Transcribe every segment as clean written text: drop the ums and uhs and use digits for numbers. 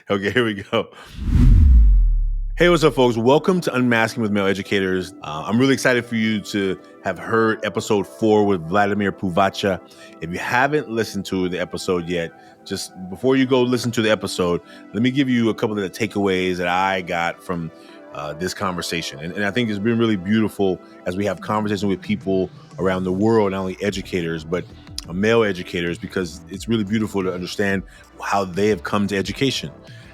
Okay, here we go. Hey, what's up, folks? Welcome to Unmasking with Male Educators. I'm really excited for you to have heard episode 4 with Vladimir Puvacha. If you haven't listened to the episode yet, just before you go listen to the episode, let me give you a couple of the takeaways that I got from this conversation. And I think it's been really beautiful as we have conversations with people around the world, not only educators, but male educators, because it's really beautiful to understand how they have come to education.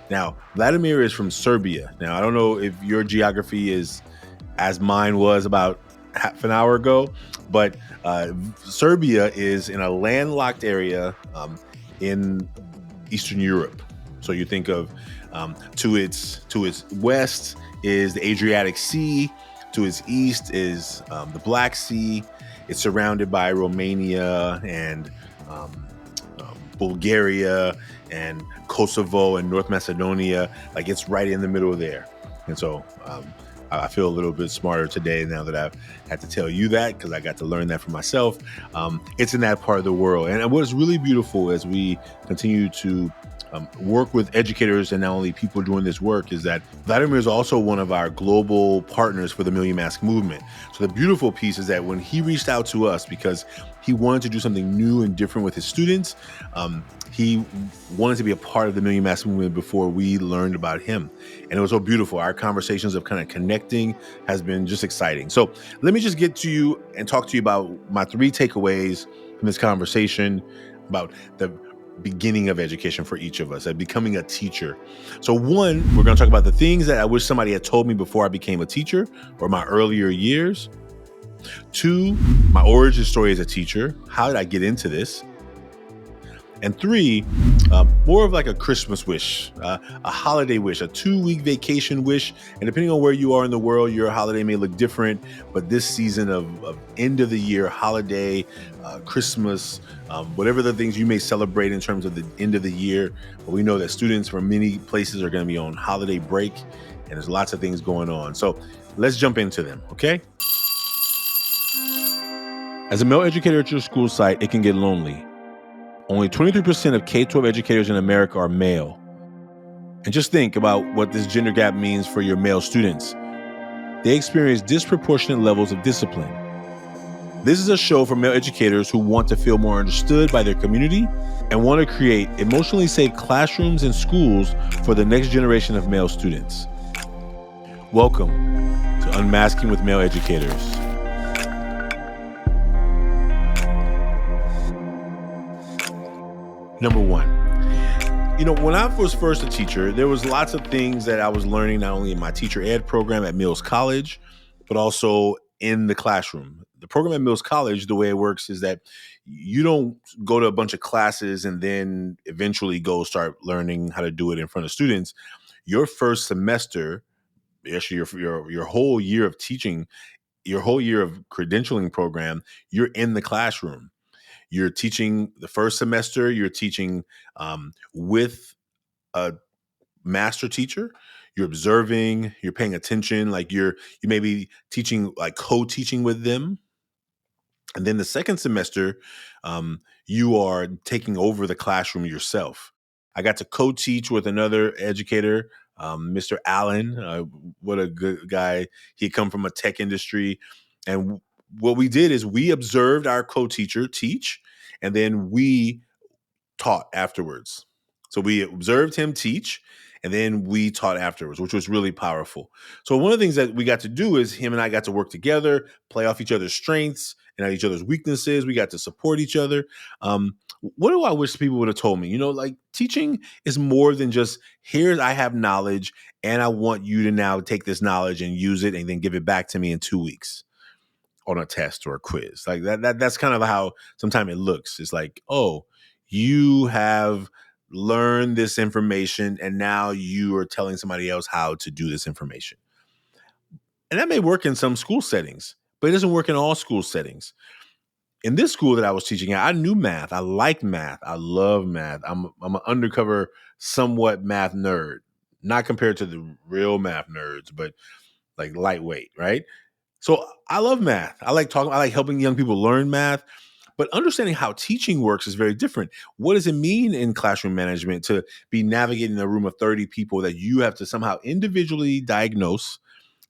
Now, Vladimir is from Serbia. Now, I don't know if your geography is as mine was about half an hour ago, but Serbia is in a landlocked area in Eastern Europe. So you think of to its west is the Adriatic Sea, to its east is the Black Sea. It's surrounded by Romania and Bulgaria and Kosovo and North Macedonia. Like, it's right in the middle there. And so I feel a little bit smarter today now that I've had to tell you that, because I got to learn that for myself. It's in that part of the world. And what's really beautiful as we continue to work with educators and not only people doing this work is that Vladimir is also one of our global partners for the Million Mask movement. So the beautiful piece is that when he reached out to us because he wanted to do something new and different with his students, he wanted to be a part of the Million Mask movement before we learned about him. And it was so beautiful. Our conversations of kind of connecting has been just exciting. So let me just get to you and talk to you about my 3 takeaways from this conversation about the beginning of education for each of us, at becoming a teacher. So 1, we're going to talk about the things that I wish somebody had told me before I became a teacher, or my earlier years. 2, my origin story as a teacher. How did I get into this? And 3, more of like a Christmas wish, a holiday wish, a 2-week vacation wish. And depending on where you are in the world, your holiday may look different. But this season of end of the year, holiday, Christmas, whatever the things you may celebrate in terms of the end of the year. But we know that students from many places are going to be on holiday break, and there's lots of things going on. So let's jump into them, okay? As a male educator at your school site, it can get lonely. Only 23% of K-12 educators in America are male. And just think about what this gender gap means for your male students. They experience disproportionate levels of discipline. This is a show for male educators who want to feel more understood by their community and want to create emotionally safe classrooms and schools for the next generation of male students. Welcome to Unmasking with Male Educators. Number 1, when I was first a teacher, there was lots of things that I was learning, not only in my teacher ed program at Mills College, but also in the classroom. The program at Mills College, the way it works is that you don't go to a bunch of classes and then eventually go start learning how to do it in front of students. Your first semester, actually your whole year of teaching, your whole year of credentialing program, you're in the classroom. You're teaching the first semester, you're teaching with a master teacher. You're observing, you're paying attention, like you may be teaching, like co-teaching with them. And then the second semester, you are taking over the classroom yourself. I got to co-teach with another educator, Mr. Allen. What a good guy. He had come from a tech industry. And what we did is we observed our co-teacher teach, and then we taught afterwards. So we observed him teach, and then we taught afterwards, which was really powerful. So one of the things that we got to do is him and I got to work together, play off each other's strengths and each other's weaknesses. We got to support each other. What do I wish people would have told me? Like, teaching is more than just, I have knowledge and I want you to now take this knowledge and use it and then give it back to me in 2 weeks on a test or a quiz. Like that's kind of how sometimes it looks. It's like, oh, you have learned this information and now you are telling somebody else how to do this information. And that may work in some school settings, but it doesn't work in all school settings. In this school that I was teaching at, I knew math. I liked math. I love math. I'm an undercover, somewhat math nerd, not compared to the real math nerds, but like lightweight, right? So I love math. I like helping young people learn math, but understanding how teaching works is very different. What does it mean in classroom management to be navigating a room of 30 people that you have to somehow individually diagnose,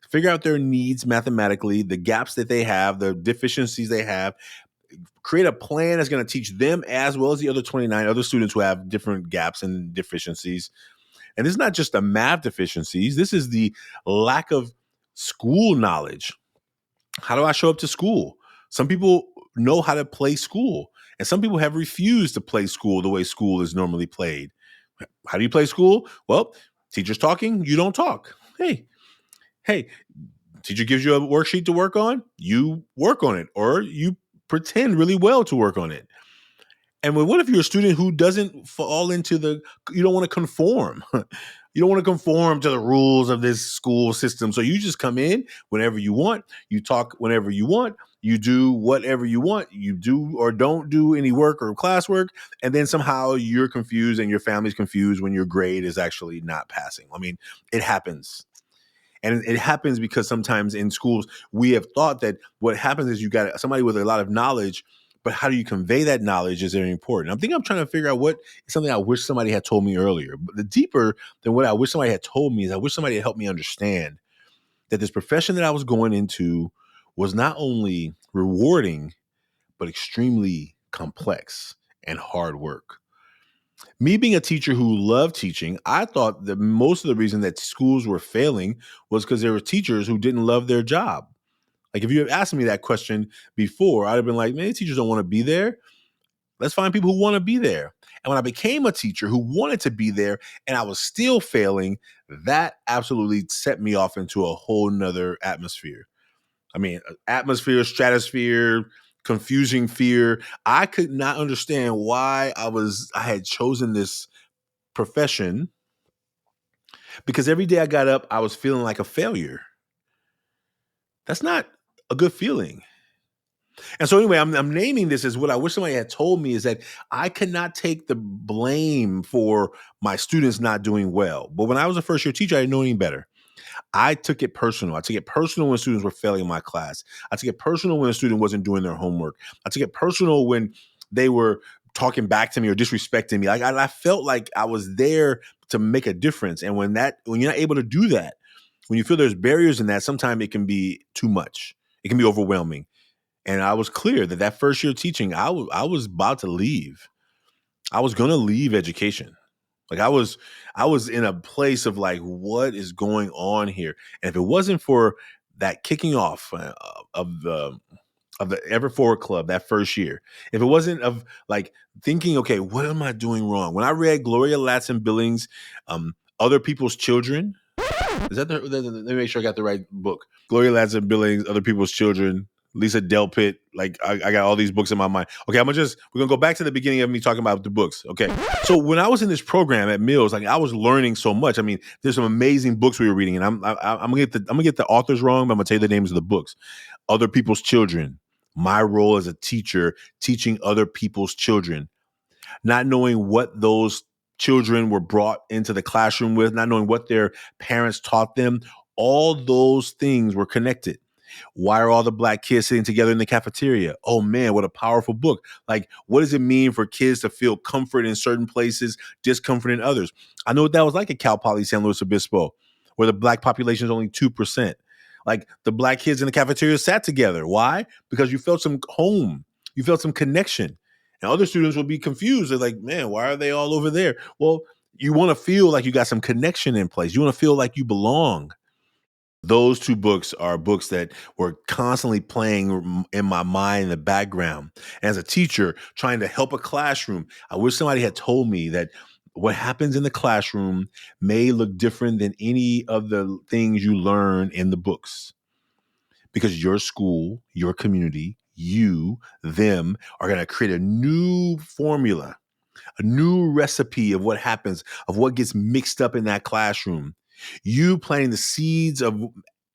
figure out their needs mathematically, the gaps that they have, the deficiencies they have, create a plan that's going to teach them as well as the other 29 other students who have different gaps and deficiencies. And this is not just the math deficiencies, this is the lack of school knowledge. How do I show up to school? Some people know how to play school, and some people have refused to play school the way school is normally played. How do you play school? Well, teacher's talking, you don't talk. Hey, teacher gives you a worksheet to work on, you work on it, or you pretend really well to work on it. And what if you're a student who doesn't fall into you don't want to conform? You don't want to conform to the rules of this school system. So you just come in whenever you want, you talk whenever you want, you do whatever you want, you do or don't do any work or classwork. And then somehow you're confused and your family's confused when your grade is actually not passing. I mean, it happens. And it happens because sometimes in schools, we have thought that what happens is you got somebody with a lot of knowledge, but how do you convey that knowledge is very important. I'm trying to figure out what is something I wish somebody had told me earlier. But the deeper than what I wish somebody had told me is I wish somebody had helped me understand that this profession that I was going into was not only rewarding, but extremely complex and hard work. Me being a teacher who loved teaching, I thought that most of the reason that schools were failing was because there were teachers who didn't love their job. Like if you had asked me that question before, I'd have been like, man, teachers don't want to be there. Let's find people who want to be there. And when I became a teacher who wanted to be there and I was still failing, that absolutely set me off into a whole nother atmosphere. I mean, atmosphere, stratosphere, confusing fear. I could not understand why I had chosen this profession because every day I got up, I was feeling like a failure. That's not a good feeling. And so anyway, I'm naming this as what I wish somebody had told me is that I cannot take the blame for my students not doing well. But when I was a first year teacher, I didn't know any better. I took it personal. I took it personal when students were failing in my class. I took it personal when a student wasn't doing their homework. I took it personal when they were talking back to me or disrespecting me. Like I felt like I was there to make a difference. And when you're not able to do that, when you feel there's barriers in that, sometimes it can be too much. It can be overwhelming. And I was clear that first year teaching, I was about to leave. I was going to leave education. Like I was in a place of like, what is going on here? And if it wasn't for that kicking off of the Ever Forward Club that first year, if it wasn't of like thinking, okay, what am I doing wrong? When I read Gloria Ladson Billings, Other People's Children, is that let me make sure I got the right book. Gloria Ladson Billings, Other People's Children, Lisa Delpit. Like I got all these books in my mind. Okay, we're gonna go back to the beginning of me talking about the books. Okay, so when I was in this program at Mills, like I was learning so much. I mean, there's some amazing books we were reading, and I'm gonna get the authors wrong, but I'm gonna tell you the names of the books. Other People's Children. My role as a teacher, teaching other people's children, not knowing what those children were brought into the classroom with, not knowing what their parents taught them. All those things were connected. Why are all the black kids sitting together in the cafeteria? Oh man, what a powerful book. Like, what does it mean for kids to feel comfort in certain places, discomfort in others? I know what that was like at Cal Poly San Luis Obispo, where the black population is only 2%. Like the black kids in the cafeteria sat together. Why? Because you felt some home, you felt some connection. And other students will be confused. They're like, man, why are they all over there? Well, you want to feel like you got some connection in place. You want to feel like you belong. Those two books are books that were constantly playing in my mind in the background. And as a teacher trying to help a classroom, I wish somebody had told me that what happens in the classroom may look different than any of the things you learn in the books. Because your school, your community, them are going to create a new formula, a new recipe of what happens, of what gets mixed up in that classroom. You planting the seeds of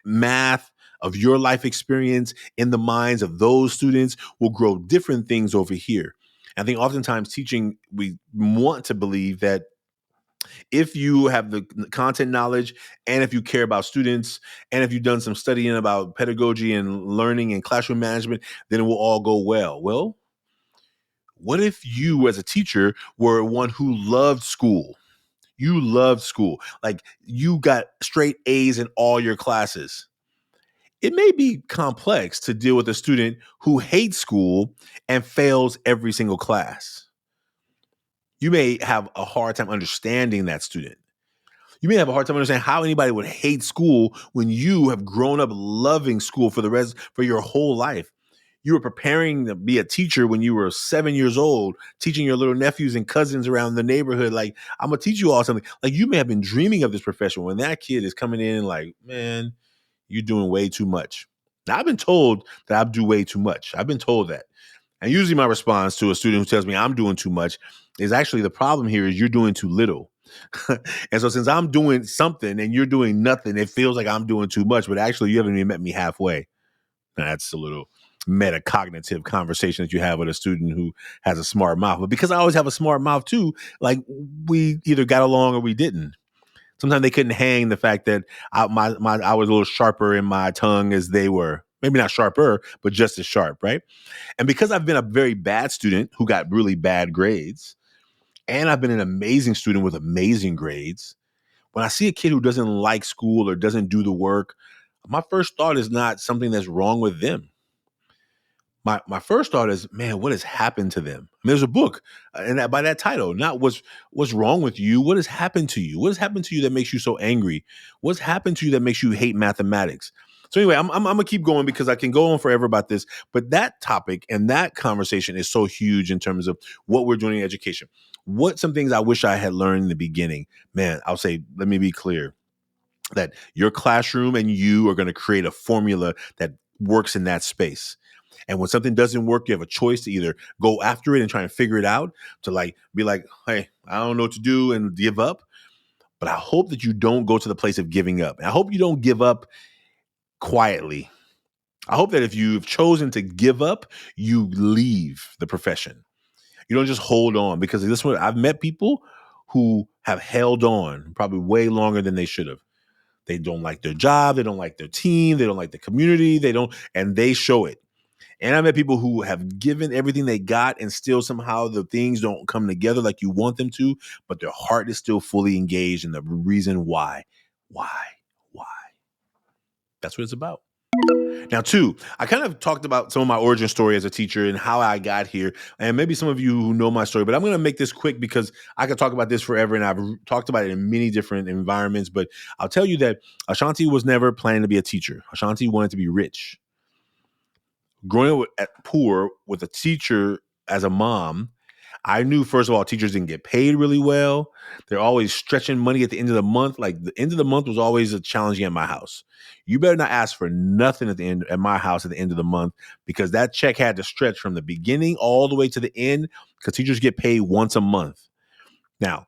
math, of your life experience in the minds of those students will grow different things over here. I think oftentimes teaching, we want to believe that If you have the content knowledge, and if you care about students, and if you've done some studying about pedagogy and learning and classroom management, then it will all go well. Well, what if you as a teacher were one who loved school? You loved school. Like you got straight A's in all your classes. It may be complex to deal with a student who hates school and fails every single class. You may have a hard time understanding that student. You may have a hard time understanding how anybody would hate school when you have grown up loving school for your whole life. You were preparing to be a teacher when you were 7 years old, teaching your little nephews and cousins around the neighborhood. Like, I'm gonna teach you all something. Like, you may have been dreaming of this profession when that kid is coming in like, man, you're doing way too much. Now, I've been told that I do way too much. I've been told that. And usually my response to a student who tells me I'm doing too much is actually the problem here is you're doing too little. And so since I'm doing something and you're doing nothing, it feels like I'm doing too much, but actually you haven't even met me halfway. Now, that's a little metacognitive conversation that you have with a student who has a smart mouth. But because I always have a smart mouth too, like we either got along or we didn't. Sometimes they couldn't hang the fact that I was a little sharper in my tongue as they were. Maybe not sharper, but just as sharp, right? And because I've been a very bad student who got really bad grades, and I've been an amazing student with amazing grades, when I see a kid who doesn't like school or doesn't do the work, my first thought is not something that's wrong with them. My first thought is, man, what has happened to them? I mean, there's a book, and by that title, not what's wrong with you. What has happened to you? What has happened to you that makes you so angry? What's happened to you that makes you hate mathematics? So anyway, I'm gonna keep going because I can go on forever about this. But that topic and that conversation is so huge in terms of what we're doing in education. What some things I wish I had learned in the beginning. Man, I'll say, let me be clear that your classroom and you are going to create a formula that works in that space. And when something doesn't work, you have a choice to either go after it and try and figure it out, to like be like, hey, I don't know what to do and give up. But I hope that you don't go to the place of giving up. And I hope you don't give up quietly. I hope that if you've chosen to give up, you leave the profession. You don't just hold on, because this one, I've met people who have held on probably way longer than they should have. They don't like their job. They don't like their team. They don't like the community. And they show it. And I met people who have given everything they got and still somehow the things don't come together like you want them to, but their heart is still fully engaged in the reason why. Why? That's what it's about. Now, two, I kind of talked about some of my origin story as a teacher and how I got here. And maybe some of you who know my story, but I'm going to make this quick because I could talk about this forever. And I've talked about it in many different environments. But I'll tell you that Ashanti was never planning to be a teacher. Ashanti wanted to be rich. Growing up poor with a teacher as a mom, I knew, first of all, teachers didn't get paid really well. They're always stretching money at the end of the month. Like, the end of the month was always a challenging at my house. You better not ask for nothing at my house at the end of the month, because that check had to stretch from the beginning all the way to the end, because teachers get paid once a month. Now,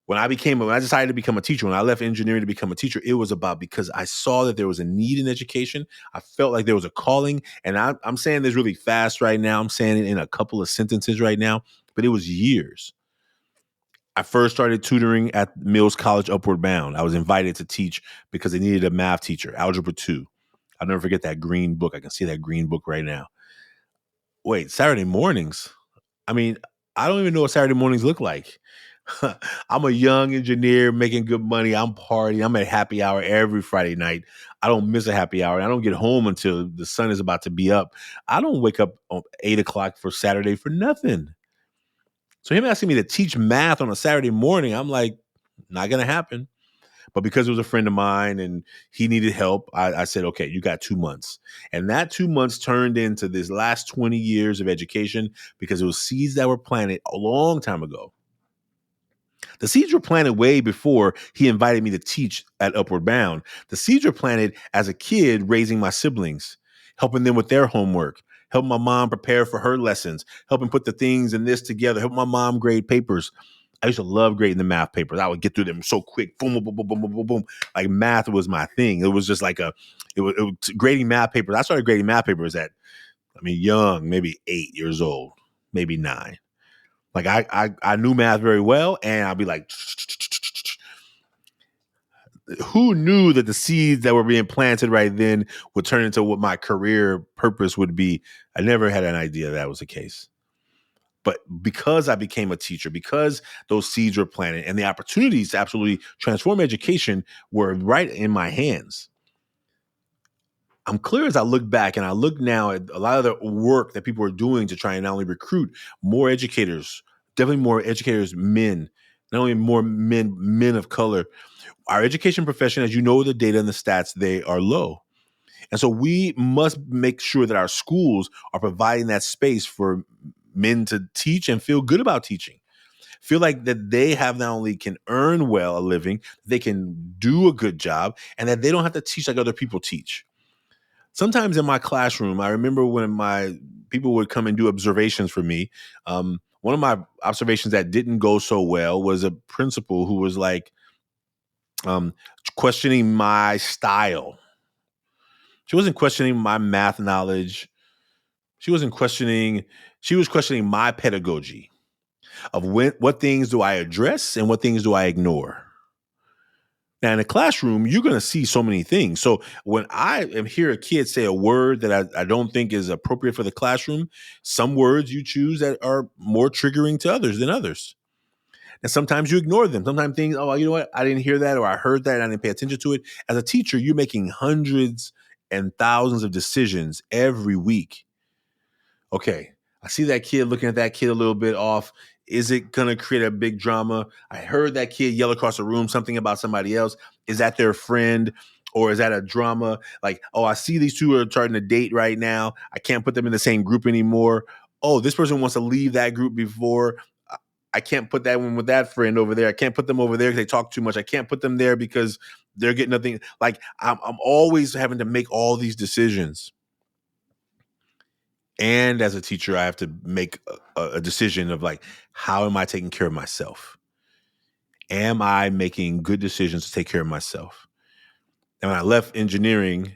when I decided to become a teacher, when I left engineering to become a teacher, it was about because I saw that there was a need in education. I felt like there was a calling. And I'm saying this really fast right now. I'm saying it in a couple of sentences right now, but it was years. I first started tutoring at Mills College Upward Bound. I was invited to teach because they needed a math teacher, Algebra 2. I'll never forget that green book. I can see that green book right now. Wait, Saturday mornings? I mean, I don't even know what Saturday mornings look like. I'm a young engineer making good money. I'm partying. I'm at happy hour every Friday night. I don't miss a happy hour. I don't get home until the sun is about to be up. I don't wake up at 8 o'clock for Saturday for nothing. So him asking me to teach math on a Saturday morning, I'm like, not going to happen. But because it was a friend of mine and he needed help, I said, okay, you got 2 months. And that 2 months turned into this last 20 years of education, because it was seeds that were planted a long time ago. The seeds were planted way before he invited me to teach at Upward Bound. The seeds were planted as a kid, raising my siblings, helping them with their homework, helping my mom prepare for her lessons, helping put the things in this together, helping my mom grade papers. I used to love grading the math papers. I would get through them so quick. Boom, boom, boom, boom, boom, boom, boom, boom. Like, math was my thing. It was just like it was grading math papers. I started grading math papers at, young, maybe 8 years old, maybe 9. Like, I knew math very well, and I'd be like, who knew that the seeds that were being planted right then would turn into what my career purpose would be? I never had an idea that was the case. But because I became a teacher, because those seeds were planted and the opportunities to absolutely transform education were right in my hands, I'm clear as I look back and I look now at a lot of the work that people are doing to try and not only recruit more educators, definitely more educators, men, not only more men of color. Our education profession, as you know, the data and the stats, they are low. And so we must make sure that our schools are providing that space for men to teach and feel good about teaching. Feel like that they have not only can earn well a living, they can do a good job, and that they don't have to teach like other people teach. Sometimes in my classroom, I remember when my people would come and do observations for me. One of my observations that didn't go so well was a principal who was like um, questioning my style. She wasn't questioning my math knowledge. She wasn't questioning. She was questioning my pedagogy of what things do I address and what things do I ignore. Now, in a classroom, you're going to see so many things. So when I am hear a kid say a word that I don't think is appropriate for the classroom, some words you choose that are more triggering to others than others. And sometimes you ignore them. Sometimes things, oh, you know what? I didn't hear that, or I heard that and I didn't pay attention to it. As a teacher, you're making hundreds and thousands of decisions every week. Okay, I see that kid looking at that kid a little bit off. Is it going to create a big drama? I heard that kid yell across the room something about somebody else. Is that their friend? Or is that a drama? Like, oh, I see these two are starting to date right now. I can't put them in the same group anymore. Oh, this person wants to leave that group before. I can't put that one with that friend over there. I can't put them over there because they talk too much. I can't put them there because they're getting nothing. Like, I'm always having to make all these decisions. And as a teacher, I have to make a decision of like, how am I taking care of myself? Am I making good decisions to take care of myself? And when I left engineering,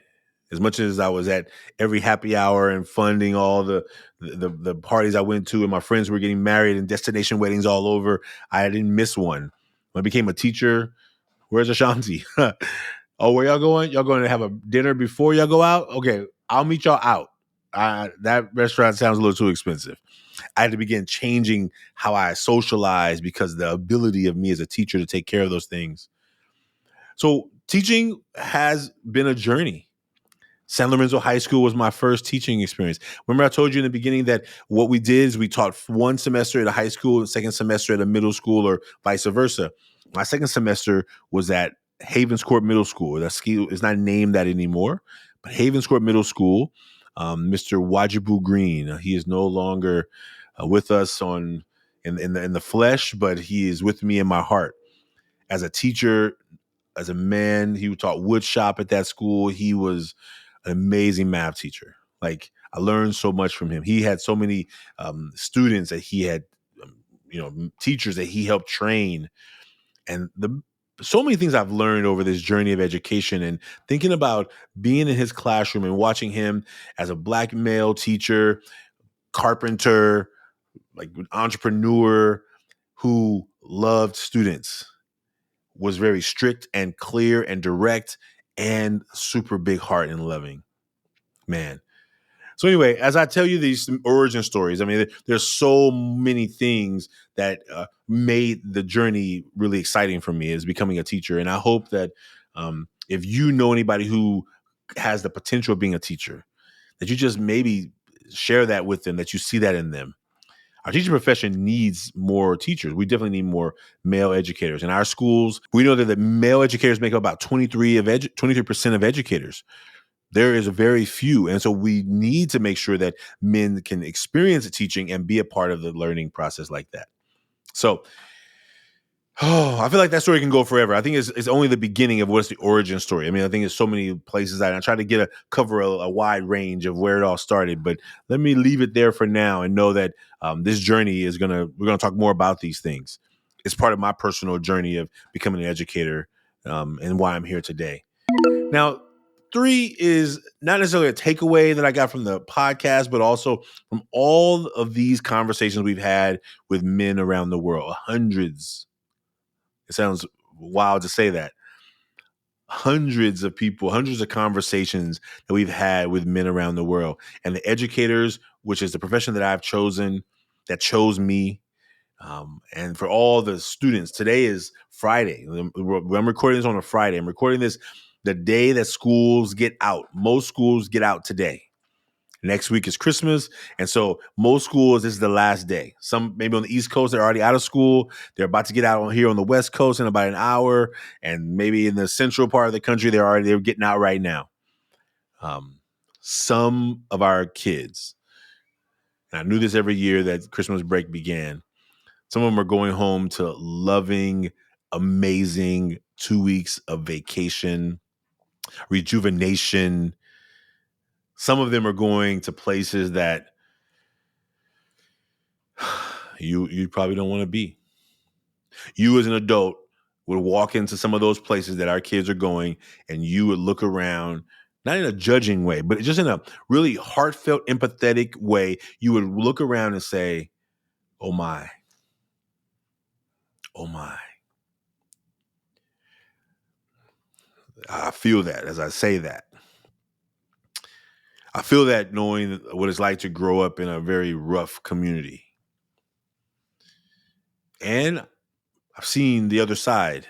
as much as I was at every happy hour and funding all the parties I went to, and my friends were getting married and destination weddings all over, I didn't miss one. When I became a teacher, where's Ashanti? Oh, where y'all going? Y'all going to have a dinner before y'all go out? Okay, I'll meet y'all out. That restaurant sounds a little too expensive. I had to begin changing how I socialize because of the ability of me as a teacher to take care of those things. So teaching has been a journey. San Lorenzo High School was my first teaching experience. Remember, I told you in the beginning that what we did is we taught one semester at a high school and second semester at a middle school, or vice versa. My second semester was at Havens Court Middle School. That school is not named that anymore, but Havens Court Middle School. Mr. Wajibu Green, he is no longer with us in the flesh, but he is with me in my heart. As a teacher, as a man, he taught wood shop at that school. He was an amazing math teacher. Like, I learned so much from him. He had so many students that he had, teachers that he helped train, and so many things I've learned over this journey of education, and thinking about being in his classroom and watching him as a Black male teacher, carpenter, like entrepreneur who loved students, was very strict and clear and direct and super big heart and loving, man. So anyway, as I tell you these origin stories, I mean, there's so many things that made the journey really exciting for me as becoming a teacher. And I hope that if you know anybody who has the potential of being a teacher, that you just maybe share that with them, that you see that in them. Our teaching profession needs more teachers. We definitely need more male educators. In our schools, we know that the male educators make up about 23% of educators. There is very few. And so we need to make sure that men can experience teaching and be a part of the learning process like that. So, I feel like that story can go forever. I think it's only the beginning of what's the origin story. I mean, I think there's so many places that I try to cover a wide range of where it all started. But let me leave it there for now and know that this journey we're gonna talk more about these things. It's part of my personal journey of becoming an educator, and why I'm here today. Now, 3 is not necessarily a takeaway that I got from the podcast, but also from all of these conversations we've had with men around the world, hundreds. It sounds wild to say that. hundreds of people, hundreds of conversations that we've had with men around the world. And the educators, which is the profession that I've chosen, that chose me, and for all the students, today is Friday. I'm recording this on a Friday. I'm recording this the day that schools get out. Most schools get out today. Next week is Christmas. And so most schools, this is the last day. Some maybe on the East Coast, they're already out of school. They're about to get out on here on the West Coast in about an hour. And maybe in the central part of the country, they're getting out right now. Some of our kids, and I knew this every year that Christmas break began, some of them are going home to loving, amazing 2 weeks of vacation, rejuvenation. Some of them are going to places that you probably don't want to be. You as an adult would walk into some of those places that our kids are going, and you would look around, not in a judging way, but just in a really heartfelt, empathetic way. You would look around and say, oh my, oh my. I feel that as I say that. I feel that knowing what it's like to grow up in a very rough community. And I've seen the other side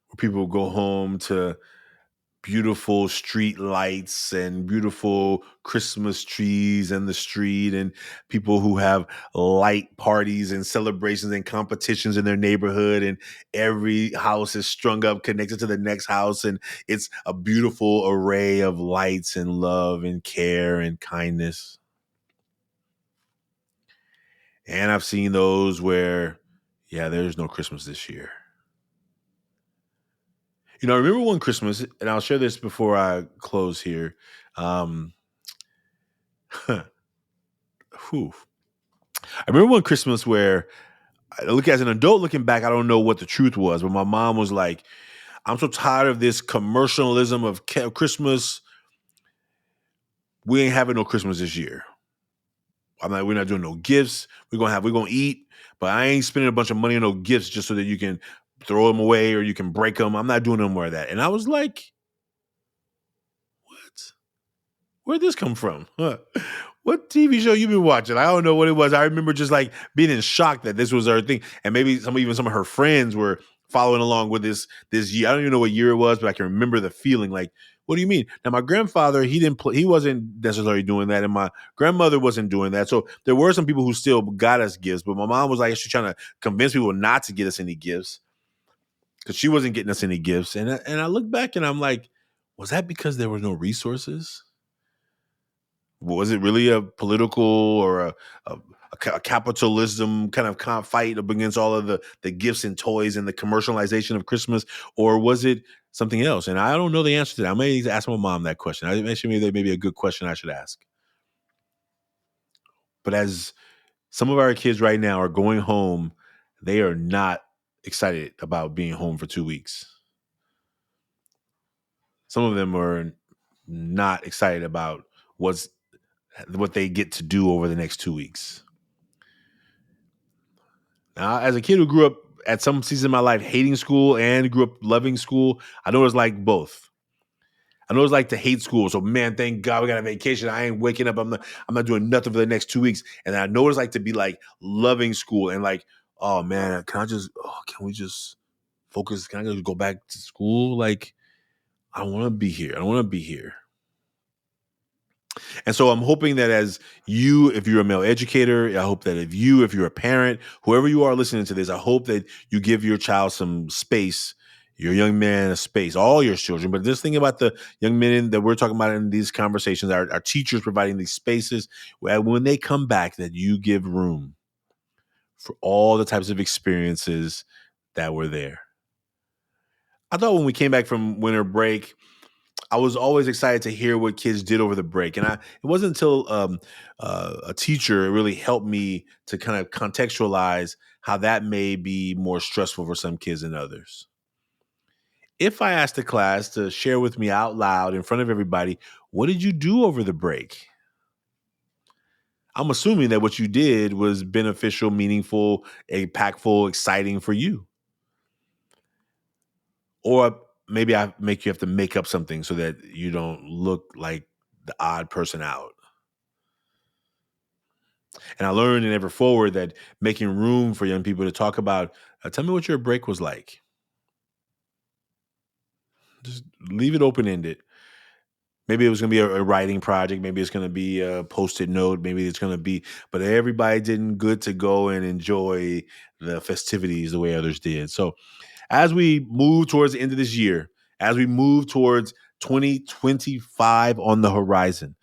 where people go home to beautiful street lights and beautiful Christmas trees in the street, and people who have light parties and celebrations and competitions in their neighborhood, and every house is strung up connected to the next house, and it's a beautiful array of lights and love and care and kindness. And I've seen those where, yeah, there's no Christmas this year. I remember one Christmas, and I'll share this before I close here. Um, whew. I remember one Christmas where I look as an adult looking back, I don't know what the truth was, but my mom was like, I'm so tired of this commercialism of Christmas. We ain't having no Christmas this year. We're not doing no gifts. We're gonna eat, but I ain't spending a bunch of money on no gifts just so that you can throw them away or you can break them. I'm not doing no more of that. And I was like, what? Where'd this come from? What TV show you been watching? I don't know what it was. I remember just like being in shock that this was her thing. And maybe some of her friends were following along with this year. I don't even know what year it was, but I can remember the feeling like, what do you mean? Now my grandfather, he wasn't necessarily doing that, and my grandmother wasn't doing that. So there were some people who still got us gifts, but my mom was like actually trying to convince people not to get us any gifts because she wasn't getting us any gifts. And I look back and I'm like, was that because there were no resources? Was it really a political or a capitalism kind of fight up against all of the gifts and toys and the commercialization of Christmas, or was it something else? And I don't know the answer to that. I may need to ask my mom that question. I mentioned maybe that may be a good question I should ask. But as some of our kids right now are going home, they are not excited about being home for 2 weeks. Some of them are not excited about what they get to do over the next 2 weeks. Now, as a kid who grew up at some season of my life hating school and grew up loving school, I know it's like both. I know it's like to hate school. So, man, thank God we got a vacation. I ain't waking up. I'm not doing nothing for the next 2 weeks. And I know it's like to be like loving school and like, oh man, can we just focus? Can I just go back to school? Like, I don't want to be here. I don't want to be here. And so I'm hoping that if you're a male educator, I hope that if you're a parent, whoever you are listening to this, I hope that you give your child some space, your young man a space, all your children. But just think about the young men that we're talking about in these conversations, our teachers providing these spaces where when they come back, that you give room for all the types of experiences that were there. I thought when we came back from winter break, I was always excited to hear what kids did over the break. And it wasn't until a teacher really helped me to kind of contextualize how that may be more stressful for some kids than others. If I asked the class to share with me out loud in front of everybody, what did you do over the break? I'm assuming that what you did was beneficial, meaningful, impactful, exciting for you. Or maybe I make you have to make up something so that you don't look like the odd person out. And I learned in Ever Forward that making room for young people to talk about, tell me what your break was like. Just leave it open ended. Maybe it was going to be a writing project. Maybe it's going to be a post-it note. Maybe it's going to be, but everybody didn't good to go and enjoy the festivities the way others did. So as we move towards the end of this year, as we move towards 2025 on the horizon,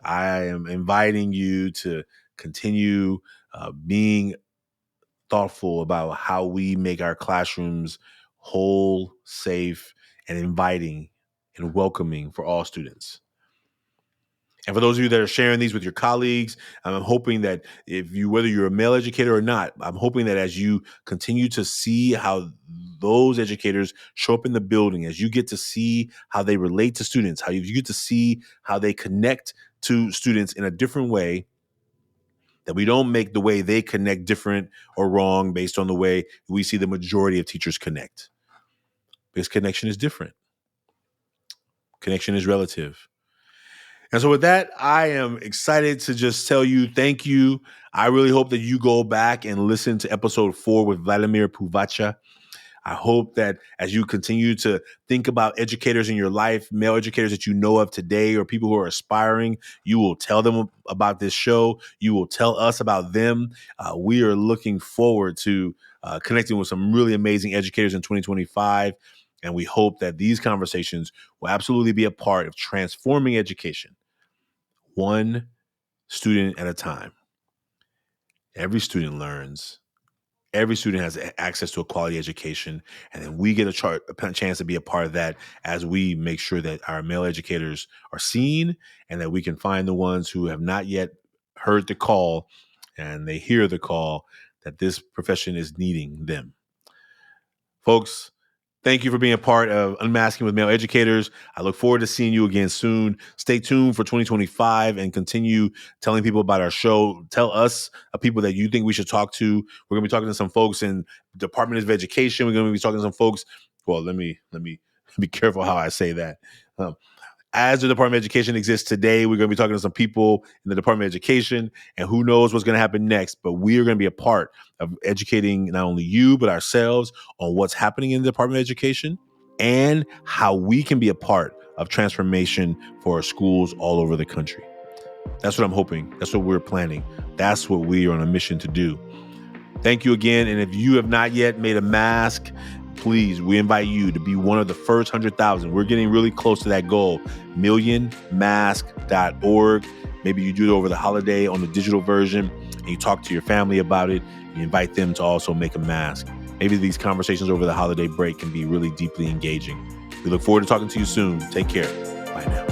I am inviting you to continue being thoughtful about how we make our classrooms whole, safe, and inviting and welcoming for all students. And for those of you that are sharing these with your colleagues, I'm hoping that whether you're a male educator or not, I'm hoping that as you continue to see how those educators show up in the building, as you get to see how they relate to students, how you get to see how they connect to students in a different way, that we don't make the way they connect different or wrong based on the way we see the majority of teachers connect. Because connection is different. Connection is relative. And so with that, I am excited to just tell you thank you. I really hope that you go back and listen to episode 4 with Vladimir Puvacha. I hope that as you continue to think about educators in your life, male educators that you know of today or people who are aspiring, you will tell them about this show. You will tell us about them. We are looking forward to connecting with some really amazing educators in 2025. And we hope that these conversations will absolutely be a part of transforming education, one student at a time. Every student learns. Every student has access to a quality education, and then we get a chance to be a part of that as we make sure that our male educators are seen and that we can find the ones who have not yet heard the call and they hear the call that this profession is needing them. Folks, thank you for being a part of Unmasking with Male Educators. I look forward to seeing you again soon. Stay tuned for 2025 and continue telling people about our show. Tell us people that you think we should talk to. We're going to be talking to some folks in Department of Education. We're going to be talking to some folks. Well, let me be careful how I say that. As the Department of Education exists today, we're going to be talking to some people in the Department of Education, and who knows what's going to happen next. But we are going to be a part of educating not only you, but ourselves on what's happening in the Department of Education and how we can be a part of transformation for our schools all over the country. That's what I'm hoping. That's what we're planning. That's what we are on a mission to do. Thank you again. And if you have not yet made a mask, please, we invite you to be one of the first 100,000. We're getting really close to that goal, millionmask.org. Maybe you do it over the holiday on the digital version and you talk to your family about it. You invite them to also make a mask. Maybe these conversations over the holiday break can be really deeply engaging. We look forward to talking to you soon. Take care. Bye now.